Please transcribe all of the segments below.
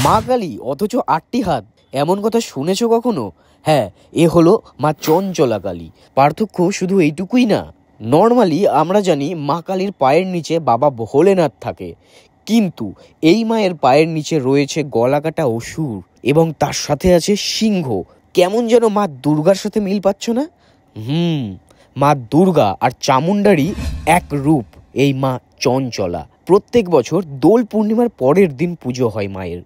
মা কালী অথচ 8টি হাত, এমন কথা শুনেছো কখনো? হ্যাঁ, এ হলো মা চঞ্চলা কালী। পার্থক্য শুধু এইটুকুই না। নর্মালি আমরা জানি মা কালীর পায়ের নিচে বাবা ভোলেনাথ থাকে, কিন্তু এই মায়ের পায়ের নিচে রয়েছে গলাকাটা অসুর এবং তার সাথে আছে সিংহ। কেমন যেন মা দুর্গার সাথে মিল পাচ্ছ না? মা দুর্গা আর চামুণ্ডারই এক রূপ এই মা চঞ্চলা। প্রত্যেক বছর দোল পূর্ণিমার পরের দিন পুজো হয় মায়ের।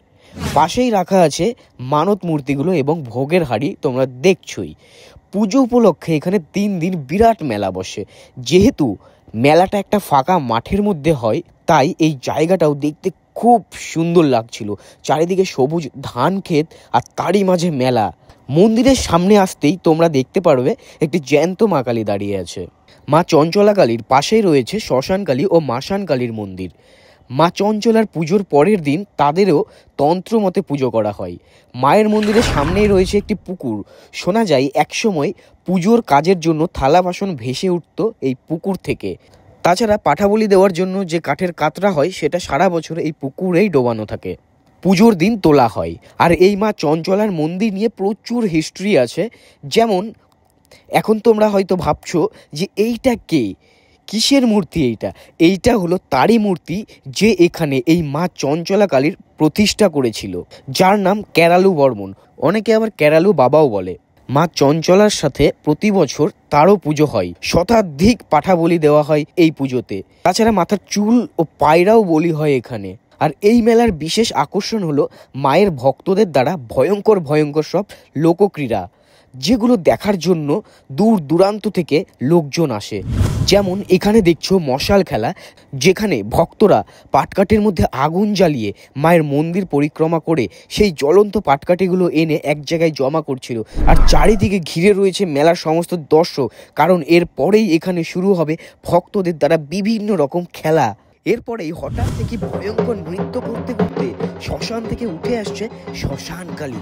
পাশেই রাখা আছে মানত মূর্তিগুলো এবং ভোগের হাঁড়ি, তোমরা দেখছোই। পুজো উপলক্ষে এখানে 3 দিন বিরাট মেলা বসে। যেহেতু মেলাটা একটা ফাঁকা মাঠের মধ্যে হয়, তাই এই জায়গাটাও দেখতে খুব সুন্দর লাগছিল। চারিদিকে সবুজ ধান ক্ষেত আর তারই মাঝে মেলা। মন্দিরের সামনে আসতেই তোমরা দেখতে পারবে একটি জ্যান্ত মা কালী দাঁড়িয়ে আছে। মা চঞ্চলা কালীর পাশেই রয়েছে শ্মশান কালী ও মাসান কালীর মন্দির। মা চঞ্চলার পুজোর পরের দিন তাদেরও তন্ত্র মতে পুজো করা হয়। মায়ের মন্দিরের সামনেই রয়েছে একটি পুকুর। শোনা যায় একসময় পুজোর কাজের জন্য থালা বাসন ভেসে উঠত এই পুকুর থেকে। তাছাড়া পাঠাবলি দেওয়ার জন্য যে কাঠের কাতরা হয় সেটা সারা বছর এই পুকুরেই ডোবানো থাকে। পুজোর দিন তোলা হয়। আর এই মা চঞ্চলার মন্দির নিয়ে প্রচুর হিস্ট্রি আছে। যেমন এখন তোমরা হয়তো ভাবছো যে এইটা কে, কিসের মূর্তি এইটা হলো তারই মূর্তি যে এখানে এই মা চঞ্চলা কালীর প্রতিষ্ঠা করেছিল, যার নাম কেরালু বর্মন। অনেকে আবার কেরালু বাবাও বলে। মা চঞ্চলার সাথে প্রতি বছর তারও পুজো হয়। শতাধিক পাঠা বলি দেওয়া হয় এই পুজোতে। তাছাড়া মাথার চুল ও পায়রাও বলি হয় এখানে। আর এই মেলার বিশেষ আকর্ষণ হলো মায়ের ভক্তদের দ্বারা ভয়ঙ্কর ভয়ঙ্কর সব লোকক্রীড়া, যেগুলো দেখার জন্য দূর দূরান্ত থেকে লোকজন আসে। যেমন এখানে দেখছো মশাল খেলা, যেখানে ভক্তরা পাটকাঠির মধ্যে আগুন জ্বালিয়ে মায়ের মন্দির পরিক্রমা করে সেই জ্বলন্ত পাটকাঠিগুলো এনে এক জায়গায় জমা করছিল। আর চারিদিকে ঘিরে রয়েছে মেলার সমস্ত দর্শক, কারণ এর পরেই এখানে শুরু হবে ভক্তদের দ্বারা বিভিন্ন রকম খেলা। এরপরেই হঠাৎ থেকে ভয়ঙ্কর নৃত্য করতে করতে শ্মশান থেকে উঠে আসছে শ্মশান কালী।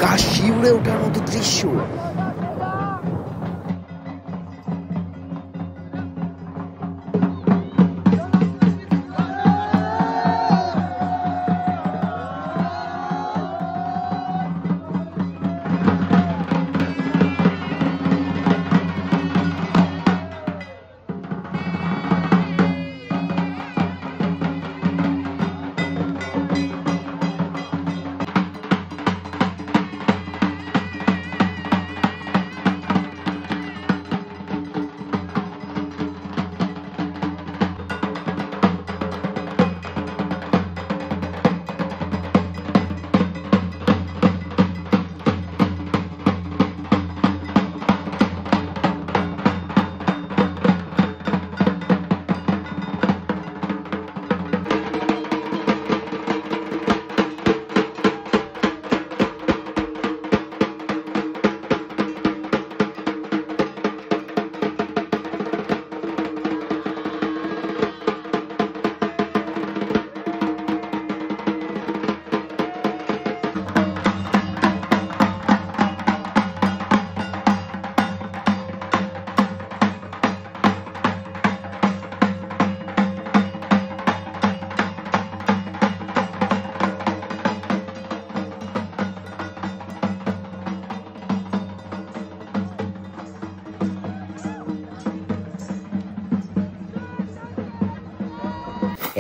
গা শিউরে ওঠার মতো দৃশ্য।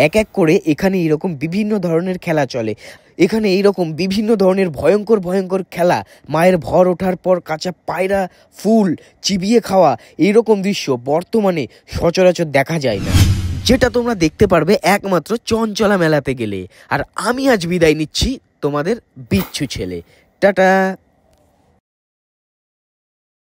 এক এক করে এখানে এইরকম বিভিন্ন ধরনের খেলা চলে। এখানে এইরকম বিভিন্ন ধরনের ভয়ঙ্কর ভয়ঙ্কর খেলা, মায়ের ভর ওঠার পর কাঁচা পায়রা ফুল চিবিয়ে খাওয়া, এইরকম দৃশ্য বর্তমানে সচরাচর দেখা যায় না, যেটা তোমরা দেখতে পারবে একমাত্র চঞ্চলা মেলাতে গেলে। আর আমি আজ বিদায় নিচ্ছি, তোমাদের বিচ্ছু ছেলে। টাটা।